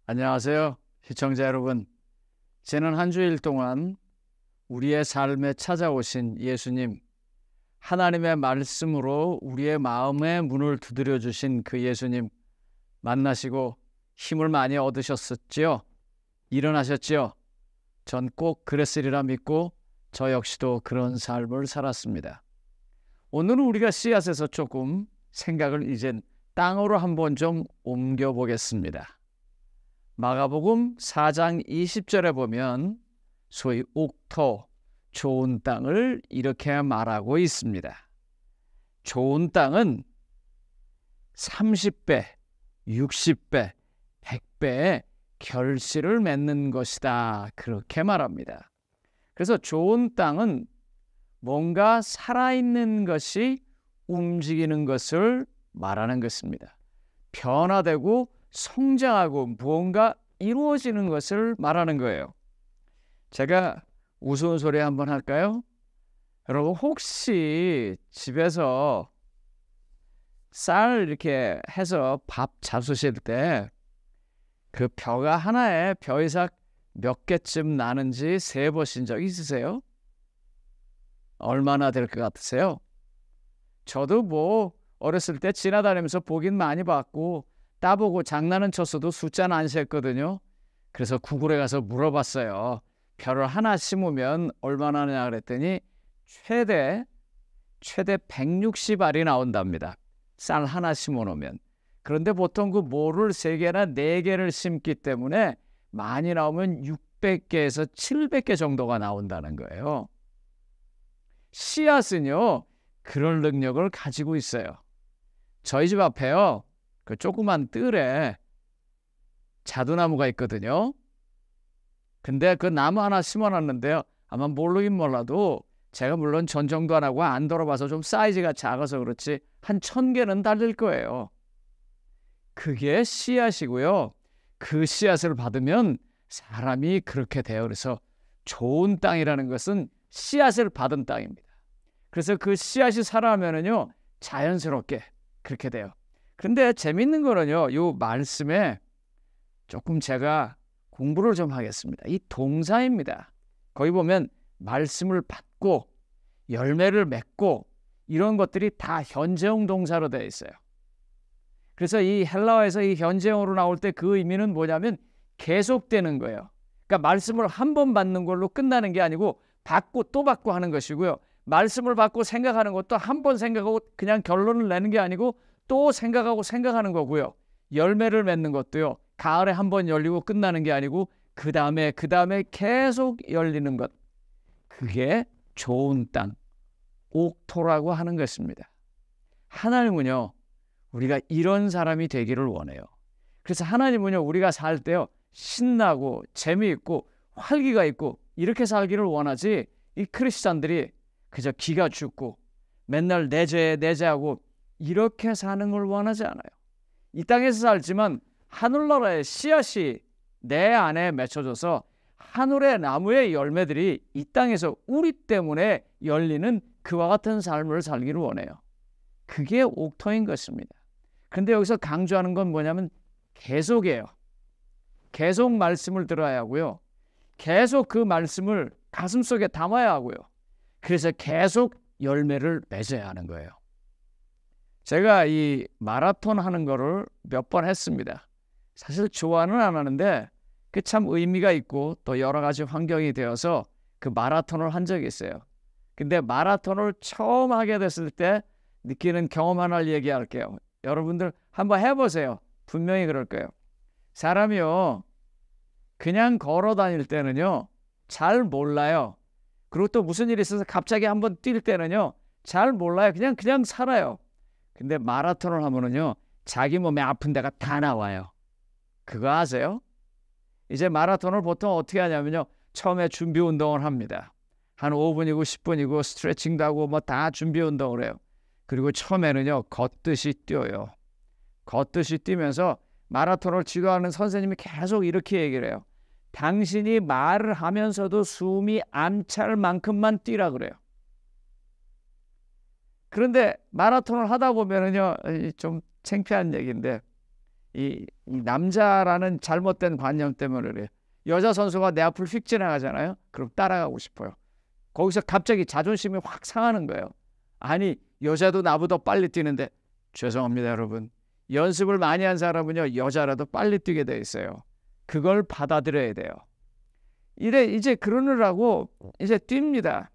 안녕하세요, 시청자 여러분. 지난 한 주일 동안 우리의 삶에 찾아오신 예수님, 하나님의 말씀으로 우리의 마음의 문을 두드려 주신 그 예수님 만나시고 힘을 많이 얻으셨었지요? 일어나셨지요? 전 꼭 그랬으리라 믿고 저 역시도 그런 삶을 살았습니다. 오늘은 우리가 씨앗에서 조금 생각을 이젠 땅으로 한번 좀 옮겨보겠습니다. 마가복음 4장 20절에 보면 소위 옥토, 좋은 땅을 이렇게 말하고 있습니다. 좋은 땅은 30배, 60배, 100배의 결실을 맺는 것이다. 그렇게 말합니다. 그래서 좋은 땅은 뭔가 살아있는 것이 움직이는 것을 말하는 것입니다. 변화되고 성장하고 무언가 이루어지는 것을 말하는 거예요. 제가 우스운 소리 한번 할까요? 여러분, 혹시 집에서 쌀 이렇게 해서 밥 잡수실 때 그 벼가 하나에 벼이삭 몇 개쯤 나는지 세보신 적 있으세요? 얼마나 될 것 같으세요? 저도 뭐 어렸을 때 지나다니면서 보긴 많이 봤고 따보고 장난은 쳤어도 숫자는 안 셌거든요. 그래서 구글에 가서 물어봤어요. 벼를 하나 심으면 얼마나 하냐 그랬더니 최대 160알이 나온답니다. 쌀 하나 심어 놓으면. 그런데 보통 그 모를 3개나 4개를 심기 때문에 많이 나오면 600개에서 700개 정도가 나온다는 거예요. 씨앗은요, 그런 능력을 가지고 있어요. 저희 집 앞에요, 그 조그만 뜰에 자두나무가 있거든요. 근데 그 나무 하나 심어놨는데요, 아마 모르긴 몰라도 제가 물론 전정도 안 하고 안 돌아봐서 좀 사이즈가 작아서 그렇지 한 1000개는 달릴 거예요. 그게 씨앗이고요. 그 씨앗을 받으면 사람이 그렇게 돼요. 그래서 좋은 땅이라는 것은 씨앗을 받은 땅입니다. 그래서 그 씨앗이 살아나면은요, 자연스럽게 그렇게 돼요. 근데 재밌는 거는요, 이 말씀에 조금 제가 공부를 좀 하겠습니다. 이 동사입니다. 거기 보면 말씀을 받고 열매를 맺고 이런 것들이 다 현재형 동사로 되어 있어요. 그래서 이 헬라어에서 이 현재형으로 나올 때 그 의미는 뭐냐면 계속되는 거예요. 그러니까 말씀을 한 번 받는 걸로 끝나는 게 아니고 받고 또 받고 하는 것이고요. 말씀을 받고 생각하는 것도 한 번 생각하고 그냥 결론을 내는 게 아니고 또 생각하고 생각하는 거고요. 열매를 맺는 것도요, 가을에 한 번 열리고 끝나는 게 아니고 그 다음에 계속 열리는 것. 그게 좋은 땅, 옥토라고 하는 것입니다. 하나님은요, 우리가 이런 사람이 되기를 원해요. 그래서 하나님은요, 우리가 살 때요, 신나고 재미있고 활기가 있고 이렇게 살기를 원하지, 이 크리스찬들이 그저 기가 죽고 맨날 내재하고 이렇게 사는 걸 원하지 않아요. 이 땅에서 살지만 하늘나라의 씨앗이 내 안에 맺혀져서 하늘의 나무의 열매들이 이 땅에서 우리 때문에 열리는 그와 같은 삶을 살기를 원해요. 그게 옥토인 것입니다. 근데 여기서 강조하는 건 뭐냐면 계속이에요. 계속 말씀을 들어야 하고요. 계속 그 말씀을 가슴속에 담아야 하고요. 그래서 계속 열매를 맺어야 하는 거예요. 제가 이 마라톤 하는 거를 몇 번 했습니다. 사실 좋아는 안 하는데 그 참 의미가 있고 또 여러 가지 환경이 되어서 그 마라톤을 한 적이 있어요. 근데 마라톤을 처음 하게 됐을 때 느끼는 경험 하나를 얘기할게요. 여러분들 한번 해보세요. 분명히 그럴 거예요. 사람이요, 그냥 걸어 다닐 때는요, 잘 몰라요. 그리고 또 무슨 일이 있어서 갑자기 한번 뛸 때는요, 잘 몰라요. 그냥 살아요. 근데 마라톤을 하면은요, 자기 몸에 아픈 데가 다 나와요. 그거 아세요? 이제 마라톤을 보통 어떻게 하냐면요, 처음에 준비 운동을 합니다. 한 5분이고 10분이고 스트레칭도 하고 뭐 다 준비 운동을 해요. 그리고 처음에는요, 걷듯이 뛰어요. 걷듯이 뛰면서 마라톤을 지도하는 선생님이 계속 이렇게 얘기를 해요. 당신이 말을 하면서도 숨이 안 찰 만큼만 뛰라 그래요. 그런데 마라톤을 하다 보면은요, 좀 창피한 얘기인데 이 남자라는 잘못된 관념 때문에 그래요. 여자 선수가 내 앞을 휙 지나가잖아요. 그럼 따라가고 싶어요. 거기서 갑자기 자존심이 확 상하는 거예요. 아니, 여자도 나보다 빨리 뛰는데. 죄송합니다, 여러분. 연습을 많이 한 사람은요, 여자라도 빨리 뛰게 돼 있어요. 그걸 받아들여야 돼요. 이제 그러느라고 이제 뜁니다.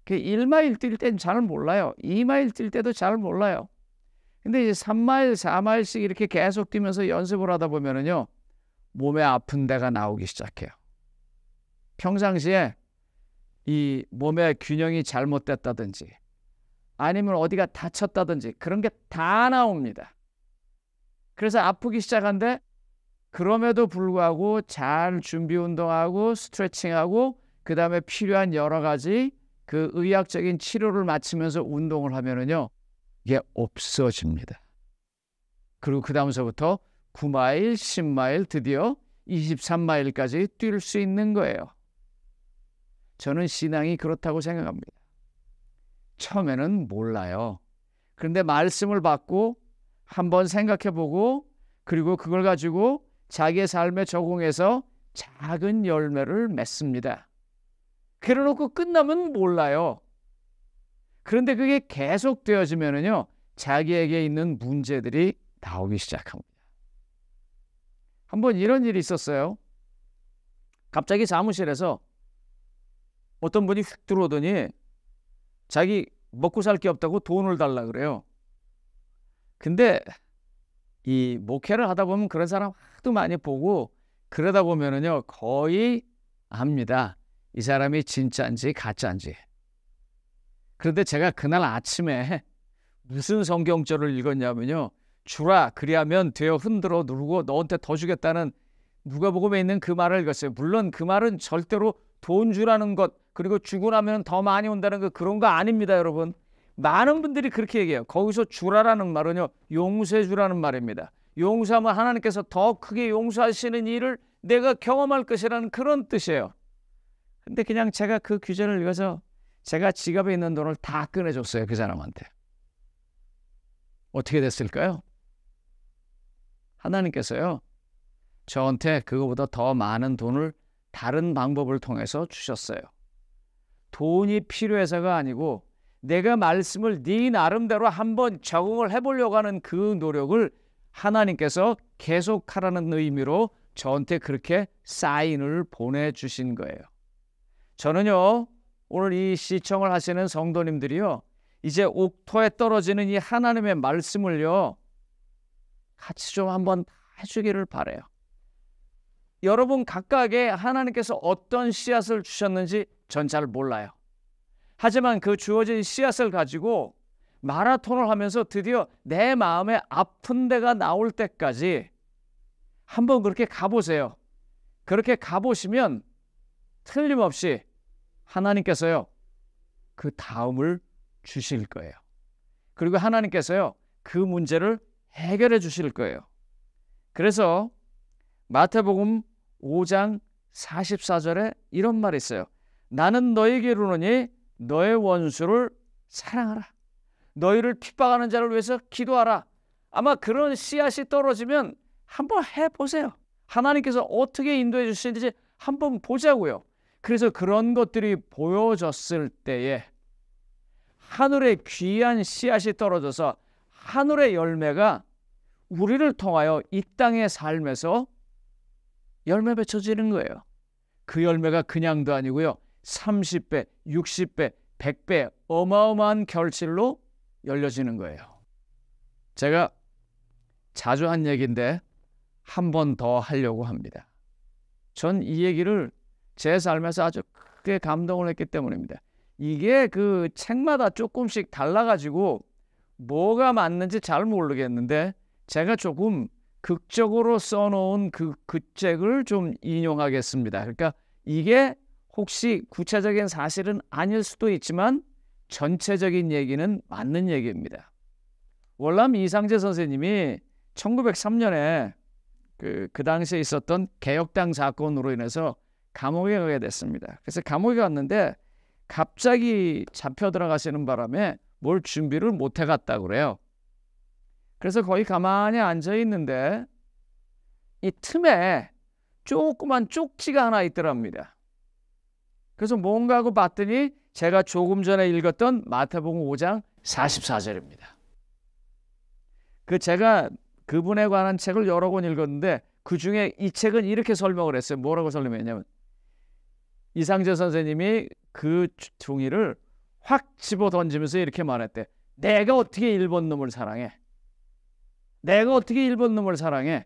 1마일 뛸 땐 잘 몰라요. 2마일 뛸 때도 잘 몰라요. 근데 이제 3마일, 4마일씩 이렇게 계속 뛰면서 연습을 하다 보면은요, 몸에 아픈 데가 나오기 시작해요. 평상시에 이 몸의 균형이 잘못됐다든지 아니면 어디가 다쳤다든지 그런 게 다 나옵니다. 그래서 아프기 시작한데 그럼에도 불구하고 잘 준비 운동하고 스트레칭하고 그 다음에 필요한 여러 가지 그 의학적인 치료를 마치면서 운동을 하면은요, 이게 없어집니다. 그리고 그 다음서부터 9마일, 10마일, 드디어 23마일까지 뛸 수 있는 거예요. 저는 신앙이 그렇다고 생각합니다. 처음에는 몰라요. 그런데 말씀을 받고 한번 생각해보고 그리고 그걸 가지고 자기의 삶에 적용해서 작은 열매를 맺습니다. 그래놓고 끝나면 몰라요. 그런데 그게 계속 되어지면은요, 자기에게 있는 문제들이 나오기 시작합니다. 한번 이런 일이 있었어요. 갑자기 사무실에서 어떤 분이 휙 들어오더니 자기 먹고 살 게 없다고 돈을 달라 그래요. 근데 이 목회를 하다 보면 그런 사람 하도 많이 보고 그러다 보면은요, 거의 압니다. 이 사람이 진짜인지 가짜인지. 그런데 제가 그날 아침에 무슨 성경절을 읽었냐면요, 주라 그리하면 되어 흔들어 누르고 너한테 더 주겠다는 누가복음에 있는 그 말을 읽었어요. 물론 그 말은 절대로 돈 주라는 것 그리고 주고 나면 더 많이 온다는 거 그런 거 아닙니다, 여러분. 많은 분들이 그렇게 얘기해요. 거기서 주라라는 말은요, 용서해 주라는 말입니다. 용서하면 하나님께서 더 크게 용서하시는 일을 내가 경험할 것이라는 그런 뜻이에요. 근데 그냥 제가 그 규제를 읽어서 제가 지갑에 있는 돈을 다 꺼내줬어요, 그 사람한테. 어떻게 됐을까요? 하나님께서요, 저한테 그거보다 더 많은 돈을 다른 방법을 통해서 주셨어요. 돈이 필요해서가 아니고 내가 말씀을 네 나름대로 한번 적응을 해보려고 하는 그 노력을 하나님께서 계속하라는 의미로 저한테 그렇게 사인을 보내주신 거예요. 저는요, 오늘 이 시청을 하시는 성도님들이요, 이제 옥토에 떨어지는 이 하나님의 말씀을요, 같이 좀 한번 해주기를 바라요. 여러분 각각에 하나님께서 어떤 씨앗을 주셨는지 전 잘 몰라요. 하지만 그 주어진 씨앗을 가지고 마라톤을 하면서 드디어 내 마음에 아픈 데가 나올 때까지 한번 그렇게 가보세요. 그렇게 가보시면 틀림없이 하나님께서요, 그 다음을 주실 거예요. 그리고 하나님께서요, 그 문제를 해결해 주실 거예요. 그래서 마태복음 5장 44절에 이런 말이 있어요. 나는 너에게 이르노니 너의 원수를 사랑하라. 너희를 핍박하는 자를 위해서 기도하라. 아마 그런 씨앗이 떨어지면 한번 해보세요. 하나님께서 어떻게 인도해 주시는지 한번 보자고요. 그래서 그런 것들이 보여졌을 때에 하늘에 귀한 씨앗이 떨어져서 하늘의 열매가 우리를 통하여 이 땅의 삶에서 열매 맺혀지는 거예요. 그 열매가 그냥도 아니고요, 30배, 60배, 100배 어마어마한 결실로 열려지는 거예요. 제가 자주 한 얘기인데 한 번 더 하려고 합니다. 전 이 얘기를 제 삶에서 아주 크게 감동을 했기 때문입니다. 이게 그 책마다 조금씩 달라가지고 뭐가 맞는지 잘 모르겠는데 제가 조금 극적으로 써놓은 그 책을 좀 인용하겠습니다. 그러니까 이게 혹시 구체적인 사실은 아닐 수도 있지만 전체적인 얘기는 맞는 얘기입니다. 월남 이상재 선생님이 1903년에 그 당시에 있었던 개혁당 사건으로 인해서 감옥에 가게 됐습니다. 그래서 감옥에 갔는데 갑자기 잡혀 들어가시는 바람에 뭘 준비를 못 해갔다고 그래요. 그래서 거의 가만히 앉아 있는데 이 틈에 조그만 쪽지가 하나 있더랍니다. 그래서 뭔가 하고 봤더니 제가 조금 전에 읽었던 마태복음 5장 44절입니다. 제가 그분에 관한 책을 여러 권 읽었는데 그 중에 이 책은 이렇게 설명을 했어요. 뭐라고 설명했냐면 이상재 선생님이 그 종이를 확 집어 던지면서 이렇게 말했대. 내가 어떻게 일본 놈을 사랑해? 내가 어떻게 일본 놈을 사랑해?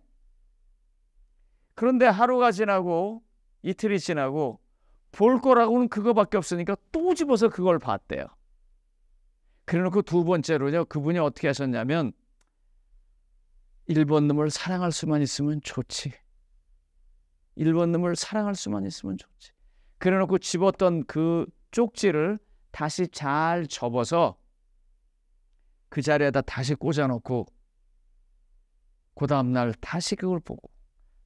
그런데 하루가 지나고 이틀이 지나고 볼 거라고는 그거밖에 없으니까 또 집어서 그걸 봤대요. 그래놓고 두 번째로요, 그분이 어떻게 하셨냐면 일본 놈을 사랑할 수만 있으면 좋지. 일본 놈을 사랑할 수만 있으면 좋지. 그래놓고 집었던 그 쪽지를 다시 잘 접어서 그 자리에다 다시 꽂아놓고 그 다음날 다시 그걸 보고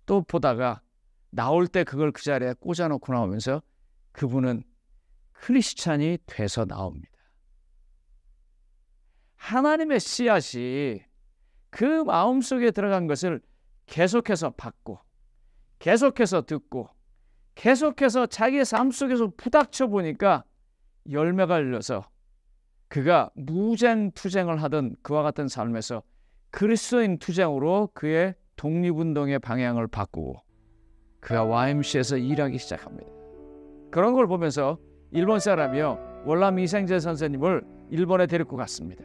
또 보다가 나올 때 그걸 그 자리에 꽂아놓고 나오면서 그분은 크리스찬이 돼서 나옵니다. 하나님의 씨앗이 그 마음속에 들어간 것을 계속해서 받고 계속해서 듣고 계속해서 자기의 삶 속에서 부닥쳐 보니까 열매가 열려서 그가 무쟁투쟁을 하던 그와 같은 삶에서 그리스도인 투쟁으로 그의 독립운동의 방향을 바꾸고 그가 YMCA에서 일하기 시작합니다. 그런 걸 보면서 일본 사람이요, 월남 이생재 선생님을 일본에 데리고 갔습니다.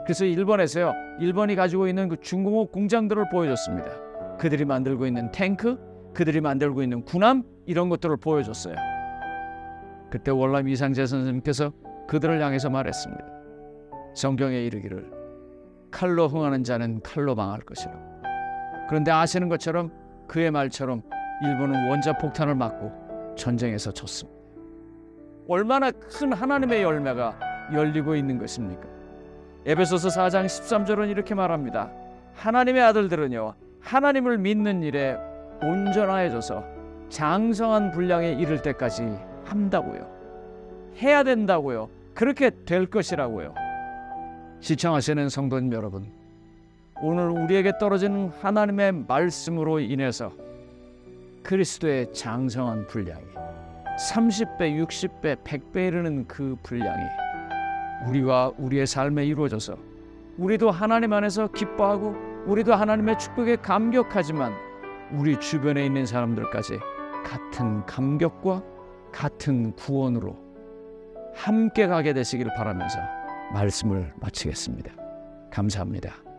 그래서 일본에서요, 일본이 가지고 있는 그 중공업 공장들을 보여줬습니다. 그들이 만들고 있는 탱크, 그들이 만들고 있는 군함, 이런 것들을 보여줬어요. 그때 월남 이상재 선생님께서 그들을 향해서 말했습니다. 성경에 이르기를 칼로 흥하는 자는 칼로 망할 것이라고. 그런데 아시는 것처럼 그의 말처럼 일본은 원자폭탄을 맞고 전쟁에서 졌습니다. 얼마나 큰 하나님의 열매가 열리고 있는 것입니까? 에베소서 4장 13절은 이렇게 말합니다. 하나님의 아들들은요, 하나님을 믿는 일에 온전하여져서 장성한 분량에 이를 때까지 한다고요. 해야 된다고요. 그렇게 될 것이라고요. 시청하시는 성도님 여러분, 오늘 우리에게 떨어지는 하나님의 말씀으로 인해서 그리스도의 장성한 분량이 30배, 60배, 100배 이르는 그 분량이 우리와 우리의 삶에 이루어져서 우리도 하나님 안에서 기뻐하고 우리도 하나님의 축복에 감격하지만 우리 주변에 있는 사람들까지 같은 감격과 같은 구원으로 함께 가게 되시기를 바라면서 말씀을 마치겠습니다. 감사합니다.